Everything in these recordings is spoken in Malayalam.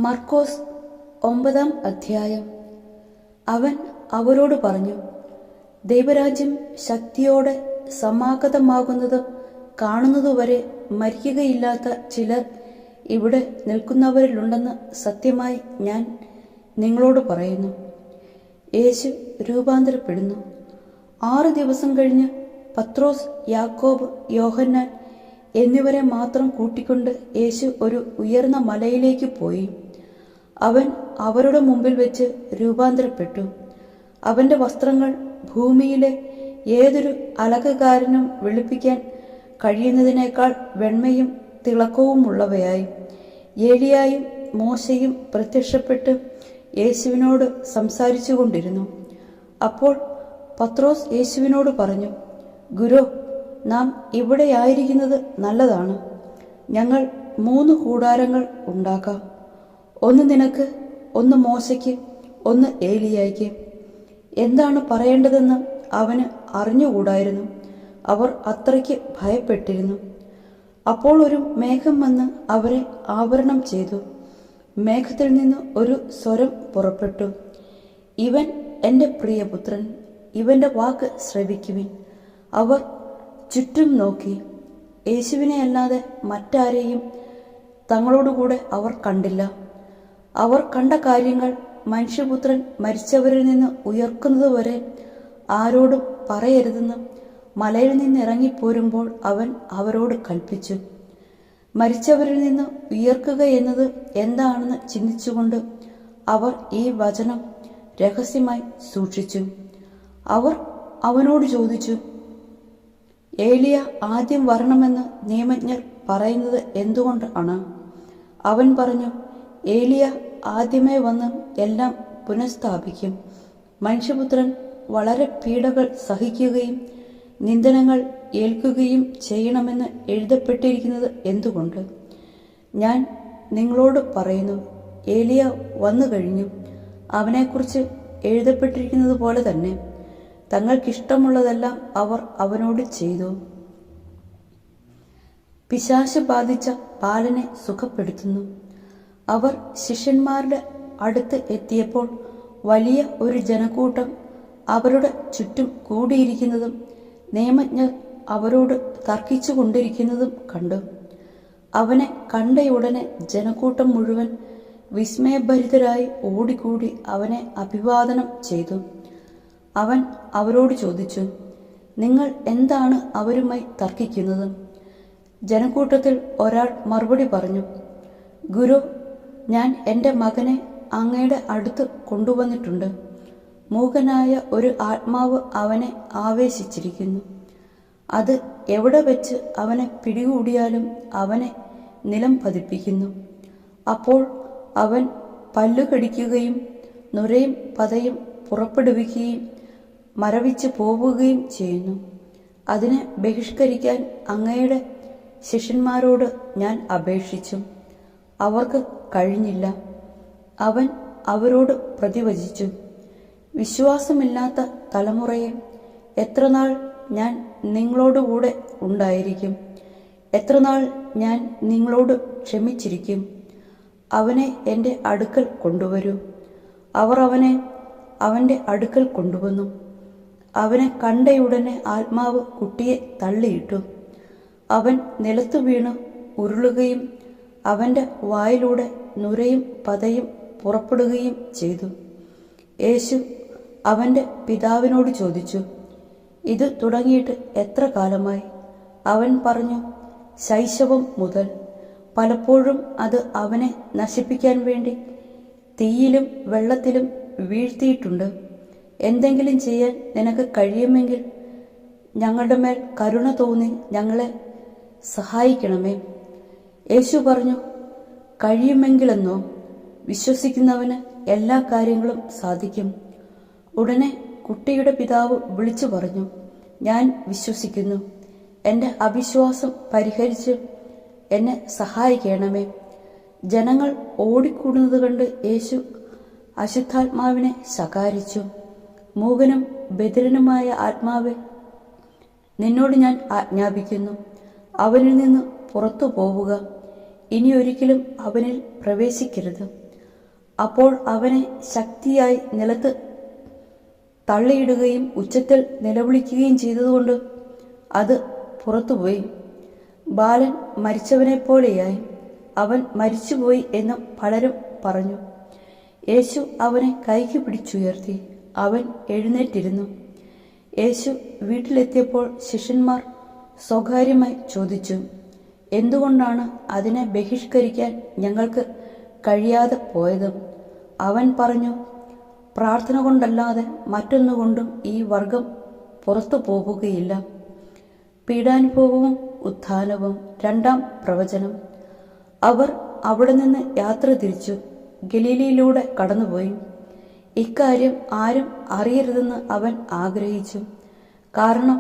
മർക്കോസ് 9-ാം അധ്യായം. അവൻ അവരോട് പറഞ്ഞു, ദൈവരാജ്യം ശക്തിയോടെ സമാഗതമാകുന്നത് കാണുന്നതുവരെ മരിക്കുകയില്ലാത്ത ചിലർ ഇവിടെ നിൽക്കുന്നവരിലുണ്ടെന്ന് സത്യമായി ഞാൻ നിങ്ങളോട് പറയുന്നു. യേശു രൂപാന്തരപ്പെടുന്നു. 6 ദിവസം കഴിഞ്ഞ് പത്രോസ്, യാക്കോബ്, യോഹന്നാൻ എന്നിവരെ മാത്രം കൂട്ടിക്കൊണ്ട് യേശു ഒരു ഉയർന്ന മലയിലേക്ക് പോയി. അവൻ അവരുടെ മുമ്പിൽ വെച്ച് രൂപാന്തരപ്പെട്ടു. അവന്റെ വസ്ത്രങ്ങൾ ഭൂമിയിലെ ഏതൊരു അലക്കുകാരനും വെളുപ്പിക്കാൻ കഴിയുന്നതിനേക്കാൾ വെണ്മയും തിളക്കവുമുള്ളവയായി. ഏലിയായും മോശയും പ്രത്യക്ഷപ്പെട്ട് യേശുവിനോട് സംസാരിച്ചു കൊണ്ടിരുന്നു. അപ്പോൾ പത്രോസ് യേശുവിനോട് പറഞ്ഞു, ഗുരു, നാം ഇവിടെയായിരിക്കുന്നത് നല്ലതാണ്. ഞങ്ങൾ 3 കൂടാരങ്ങൾ ഉണ്ടാക്കാം. ഒന്ന് നിനക്ക്, ഒന്ന് മോശയ്ക്ക്, ഒന്ന് ഏലിയായ്ക്ക്. എന്താണ് പറയേണ്ടതെന്ന് അവന് അറിഞ്ഞുകൂടായിരുന്നു. അവർ അത്രയ്ക്ക് ഭയപ്പെട്ടിരുന്നു. അപ്പോൾ ഒരു മേഘം വന്ന് അവരെ ആവരണം ചെയ്തു. മേഘത്തിൽ നിന്ന് ഒരു സ്വരം പുറപ്പെട്ടു, ഇവൻ എൻ്റെ പ്രിയപുത്രൻ, ഇവന്റെ വാക്ക് ശ്രവിക്കുവിൻ. അവർ ചുറ്റും നോക്കി. യേശുവിനെ അല്ലാതെ മറ്റാരെയും തങ്ങളോടുകൂടെ അവർ കണ്ടില്ല. അവർ കണ്ട കാര്യങ്ങൾ മനുഷ്യപുത്രൻ മരിച്ചവരിൽ നിന്ന് ഉയർക്കുന്നതുവരെ ആരോടും പറയരുതെന്ന് മലയിൽ നിന്നിറങ്ങിപ്പോരുമ്പോൾ അവൻ അവരോട് കൽപ്പിച്ചു. മരിച്ചവരിൽ നിന്ന് ഉയർക്കുക എന്നത് എന്താണെന്ന് ചിന്തിച്ചുകൊണ്ട് അവർ ഈ വചനം രഹസ്യമായി സൂക്ഷിച്ചു. അവർ അവനോട് ചോദിച്ചു, ഏലിയ ആദ്യം വരണമെന്ന് നിയമജ്ഞർ പറയുന്നത് എന്തുകൊണ്ടാണ്? അവൻ പറഞ്ഞു, ഏലിയ ആദ്യമേ വന്ന് എല്ലാം പുനഃസ്ഥാപിക്കും. മനുഷ്യപുത്രൻ വളരെ പീഡകൾ സഹിക്കുകയും നിന്ദനങ്ങൾ ഏൽക്കുകയും ചെയ്യണമെന്ന് എഴുതപ്പെട്ടിരിക്കുന്നത് എന്തുകൊണ്ട്? ഞാൻ നിങ്ങളോട് പറയുന്നു, ഏലിയ വന്നു കഴിഞ്ഞു. അവനെക്കുറിച്ച് എഴുതപ്പെട്ടിരിക്കുന്നത് പോലെ തന്നെ തങ്ങൾക്കിഷ്ടമുള്ളതെല്ലാം അവർ അവനോട് ചെയ്തു. പിശാച് ബാധിച്ച ബാലനെ സുഖപ്പെടുത്തുന്നു. അവർ ശിഷ്യന്മാരുടെ അടുത്ത് എത്തിയപ്പോൾ വലിയ ഒരു ജനക്കൂട്ടം അവരുടെ ചുറ്റും കൂടിയിരിക്കുന്നതും നിയമജ്ഞർ അവരോട് തർക്കിച്ചു കൊണ്ടിരിക്കുന്നതും കണ്ടു. അവനെ കണ്ടയുടനെ ജനക്കൂട്ടം മുഴുവൻ വിസ്മയഭരിതരായി ഓടിക്കൂടി അവനെ അഭിവാദനം ചെയ്തു. അവൻ അവരോട് ചോദിച്ചു, നിങ്ങൾ എന്താണ് അവരുമായി തർക്കിക്കുന്നത്? ജനക്കൂട്ടത്തിൽ ഒരാൾ മറുപടി പറഞ്ഞു, ഗുരു, ഞാൻ എൻ്റെ മകനെ അങ്ങയുടെ അടുത്ത് കൊണ്ടുവന്നിട്ടുണ്ട്. മൂകനായ ഒരു ആത്മാവ് അവനെ ആവേശിച്ചിരിക്കുന്നു. അത് എവിടെ വെച്ച് അവനെ പിടികൂടിയാലും അവനെ നിലം പതിപ്പിക്കുന്നു. അപ്പോൾ അവൻ പല്ലുകടിക്കുകയും നുരയും പതയും പുറപ്പെടുവിക്കുകയും മരവിച്ച് പോവുകയും ചെയ്യുന്നു. അതിനെ ബഹിഷ്കരിക്കാൻ അങ്ങയുടെ ശിഷ്യന്മാരോട് ഞാൻ അപേക്ഷിച്ചു, അവർക്ക് കഴിഞ്ഞില്ല. അവൻ അവരോട് പ്രതിവചിച്ചു, വിശ്വാസമില്ലാത്ത തലമുറയെ, എത്രനാൾ ഞാൻ നിങ്ങളോടുകൂടെ ഉണ്ടായിരിക്കും? എത്രനാൾ ഞാൻ നിങ്ങളോട് ക്ഷമിച്ചിരിക്കും? അവനെ എൻ്റെ അടുക്കൽ കൊണ്ടുവരൂ. അവർ അവനെ അവൻ്റെ അടുക്കൽ കൊണ്ടുവന്നു. അവനെ കണ്ടയുടനെ ആത്മാവ് കുട്ടിയെ തള്ളിയിട്ടു. അവൻ നിലത്തു വീണ് ഉരുളുകയും അവൻ്റെ വായിലൂടെ നുരയും പതയും പുറപ്പെടുകയും ചെയ്തു. യേശു അവൻ്റെ പിതാവിനോട് ചോദിച്ചു, ഇത് തുടങ്ങിയിട്ട് എത്ര കാലമായി? അവൻ പറഞ്ഞു, ശൈശവം മുതൽ. പലപ്പോഴും അത് അവനെ നശിപ്പിക്കാൻ വേണ്ടി തീയിലും വെള്ളത്തിലും വീഴ്ത്തിയിട്ടുണ്ട്. എന്തെങ്കിലും ചെയ്യാൻ നിനക്ക് കഴിയുമെങ്കിൽ ഞങ്ങളുടെ മേൽ കരുണ തോന്നി ഞങ്ങളെ സഹായിക്കണമേ. യേശു പറഞ്ഞു, കഴിയുമെങ്കിലെന്നോ? വിശ്വസിക്കുന്നവന് എല്ലാ കാര്യങ്ങളും സാധിക്കും. ഉടനെ കുട്ടിയുടെ പിതാവ് വിളിച്ചു പറഞ്ഞു, ഞാൻ വിശ്വസിക്കുന്നു. എൻ്റെ അവിശ്വാസം പരിഹരിച്ച് എന്നെ സഹായിക്കണമേ. ജനങ്ങൾ ഓടിക്കൂടുന്നത് കണ്ട് യേശു അശുദ്ധാത്മാവിനെ ശകാരിച്ചു. മൂകനും ബധിരനുമായ ആത്മാവെ, നിന്നോട് ഞാൻ ആജ്ഞാപിക്കുന്നു, അവനിൽ നിന്ന് പുറത്തു പോവുക, ഇനിയൊരിക്കലും അവനിൽ പ്രവേശിക്കരുത്. അപ്പോൾ അവനെ ശക്തിയായി നിലത്ത് തള്ളിയിടുകയും ഉച്ചത്തിൽ നിലവിളിക്കുകയും ചെയ്തതുകൊണ്ട് അത് പുറത്തുപോയി. ബാലൻ മരിച്ചവനെപ്പോലെയായി. അവൻ മരിച്ചുപോയി എന്ന് പലരും പറഞ്ഞു. യേശു അവനെ കൈക്ക് പിടിച്ചുയർത്തി. അവൻ എഴുന്നേറ്റിരുന്നു. യേശു വീട്ടിലെത്തിയപ്പോൾ ശിഷ്യന്മാർ സ്വകാര്യമായി ചോദിച്ചു, എന്തുകൊണ്ടാണ് അതിനെ ബഹിഷ്കരിക്കാൻ ഞങ്ങൾക്ക് കഴിയാതെ പോയത്? അവൻ പറഞ്ഞു, പ്രാർത്ഥന കൊണ്ടല്ലാതെ മറ്റൊന്നുകൊണ്ടും ഈ വർഗം പുറത്തു പോവുകയില്ല. പീഡാനുഭവവും ഉത്ഥാനവും. രണ്ടാം പ്രവചനം. അവർ അവിടെ നിന്ന് യാത്ര തിരിച്ചു ഗലീലയിലൂടെ കടന്നുപോയി. ഇക്കാര്യം ആരും അറിയരുതെന്ന് അവൻ ആഗ്രഹിച്ചു. കാരണം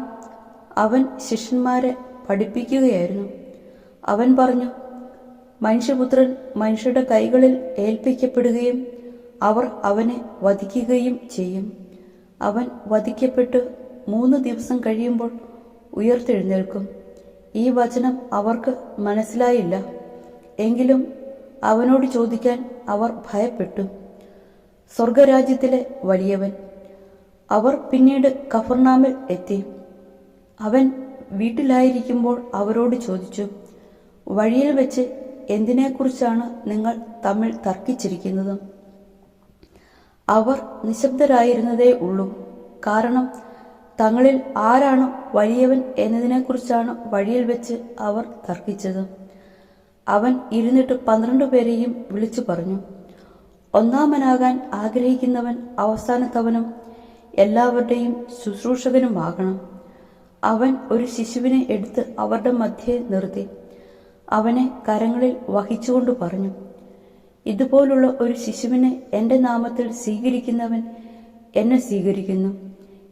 അവൻ ശിഷ്യന്മാരെ പഠിപ്പിക്കുകയായിരുന്നു. അവൻ പറഞ്ഞു, മനുഷ്യപുത്രൻ മനുഷ്യരുടെ കൈകളിൽ ഏൽപ്പിക്കപ്പെടുകയും അവർ അവനെ വധിക്കുകയും ചെയ്യും. അവൻ വധിക്കപ്പെട്ട് 3 ദിവസം കഴിയുമ്പോൾ ഉയർത്തെഴുന്നേൽക്കും. ഈ വചനം അവർക്ക് മനസ്സിലായില്ല. എങ്കിലും അവനോട് ചോദിക്കാൻ അവർ ഭയപ്പെട്ടു. സ്വർഗരാജ്യത്തിലെ വലിയവൻ. അവർ പിന്നീട് കഫർനാമിൽ എത്തി. അവൻ വീട്ടിലായിരിക്കുമ്പോൾ അവരോട് ചോദിച്ചു, വഴിയിൽ വെച്ച് എന്തിനെക്കുറിച്ചാണ് നിങ്ങൾ തമ്മിൽ തർക്കിച്ചിരിക്കുന്നത്? അവർ നിശബ്ദരായിരുന്നതേ ഉള്ളൂ. കാരണം തങ്ങളിൽ ആരാണ് വലിയവൻ എന്നതിനെക്കുറിച്ചാണ് വഴിയിൽ വെച്ച് അവർ തർക്കിച്ചത്. അവൻ ഇരുന്നിട്ട് 12 പേരെയും വിളിച്ചു പറഞ്ഞു, ഒന്നാമനാകാൻ ആഗ്രഹിക്കുന്നവൻ അവസാനത്തവനും എല്ലാവരുടെയും ശുശ്രൂഷകനുമാകണം. അവൻ ഒരു ശിശുവിനെ എടുത്ത് അവരുടെ മധ്യേ നിർത്തി അവനെ കരങ്ങളിൽ വഹിച്ചുകൊണ്ട് പറഞ്ഞു, ഇതുപോലുള്ള ഒരു ശിശുവിനെ എൻ്റെ നാമത്തിൽ സ്വീകരിക്കുന്നവൻ എന്നെ സ്വീകരിക്കുന്നു.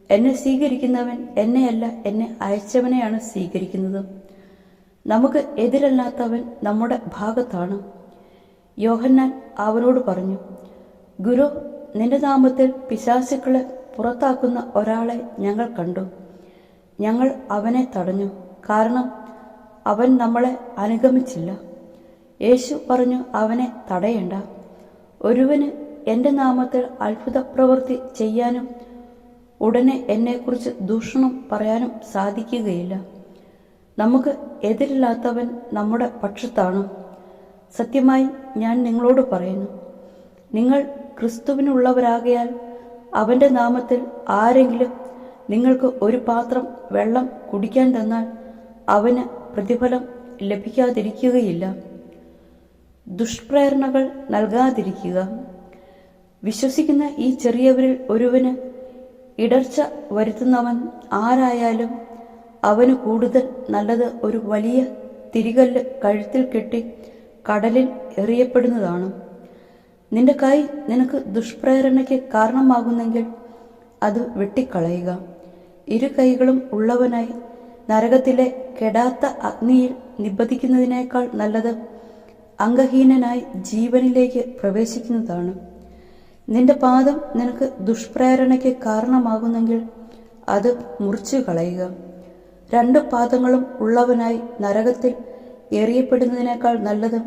എന്നെ സ്വീകരിക്കുന്നവൻ എന്നെയല്ല, എന്നെ അയച്ചവനെയാണ് സ്വീകരിക്കുന്നത്. നമുക്ക് എതിരല്ലാത്തവൻ നമ്മുടെ ഭാഗത്താണ്. യോഹന്നാൻ അവനോട് പറഞ്ഞു, ഗുരു, നിന്റെ നാമത്തിൽ പിശാചുക്കളെ പുറത്താക്കുന്ന ഒരാളെ ഞങ്ങൾ കണ്ടു. ഞങ്ങൾ അവനെ തടഞ്ഞു, കാരണം അവൻ നമ്മളെ അനുഗമിച്ചില്ല. യേശു പറഞ്ഞു, അവനെ തടയേണ്ട. ഒരുവന് എൻ്റെ നാമത്തിൽ അത്ഭുത പ്രവൃത്തി ചെയ്യാനും ഉടനെ എന്നെക്കുറിച്ച് ദൂഷണം പറയാനും സാധിക്കുകയില്ല. നമുക്ക് എതിരില്ലാത്തവൻ നമ്മുടെ പക്ഷത്താണ്. സത്യമായി ഞാൻ നിങ്ങളോട് പറയുന്നു, നിങ്ങൾ ക്രിസ്തുവിനുള്ളവരാകയാൽ അവൻ്റെ നാമത്തിൽ ആരെങ്കിലും നിങ്ങൾക്ക് ഒരു പാത്രം വെള്ളം കുടിക്കാൻ തന്നാൽ അവന് പ്രതിഫലം ലഭിക്കാതിരിക്കുകയില്ല. ദുഷ്പ്രേരണകൾ നൽകാതിരിക്കുക. വിശ്വസിക്കുന്ന ഈ ചെറിയവരിൽ ഒരുവന് ഇടർച്ച വരുത്തുന്നവൻ ആരായാലും അവന് കൂടുതൽ നല്ലത് ഒരു വലിയ തിരികല്ല് കഴുത്തിൽ കെട്ടി കടലിൽ എറിയപ്പെടുന്നതാണ്. നിന്റെ കൈ നിനക്ക് ദുഷ്പ്രേരണയ്ക്ക് കാരണമാകുന്നെങ്കിൽ അത് വെട്ടിക്കളയുക. 2 കൈകളും ഉള്ളവനായി നരകത്തിലെ കെടാത്ത അഗ്നിയിൽ നിബന്ധിക്കുന്നതിനേക്കാൾ നല്ലത് അംഗഹീനനായി ജീവനിലേക്ക് പ്രവേശിക്കുന്നതാണ്. നിന്റെ പാദം നിനക്ക് ദുഷ്പ്രേരണയ്ക്ക് കാരണമാകുന്നെങ്കിൽ അത് മുറിച്ചു കളയുക. 2 പാദങ്ങളും ഉള്ളവനായി നരകത്തിൽ എറിയപ്പെടുന്നതിനേക്കാൾ നല്ലത്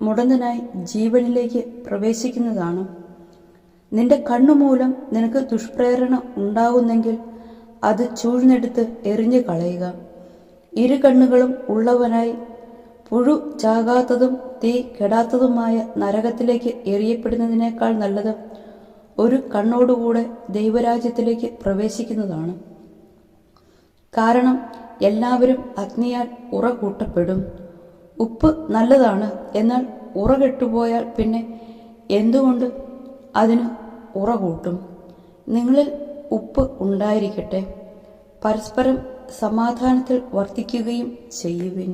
മുടന്തനായി ജീവനിലേക്ക് പ്രവേശിക്കുന്നതാണ്. നിന്റെ കണ്ണുമൂലം നിനക്ക് ദുഷ്പ്രേരണ ഉണ്ടാകുന്നെങ്കിൽ അത് ചൂഴ്ന്നെടുത്ത് എറിഞ്ഞു കളയുക. 2 കണ്ണുകളും ഉള്ളവനായി പുഴു ചാകാത്തതും തീ കെടാത്തതുമായ നരകത്തിലേക്ക് എറിയപ്പെടുന്നതിനേക്കാൾ നല്ലത് ഒരു കണ്ണോടുകൂടെ ദൈവരാജ്യത്തിലേക്ക് പ്രവേശിക്കുന്നതാണ്. കാരണം എല്ലാവരും അഗ്നിയാൽ ഉറകൂട്ടപ്പെടും. ഉപ്പ് നല്ലതാണ്, എന്നാൽ ഉറകെട്ടുപോയാൽ പിന്നെ എന്തുകൊണ്ട് അതിന് ഉറകൂട്ടും? നിങ്ങളിൽ ഉപ്പ് ഉണ്ടായിരിക്കട്ടെ, പരസ്പരം സമാധാനത്തിൽ വർത്തിക്കുകയും ചെയ്യുവിൻ.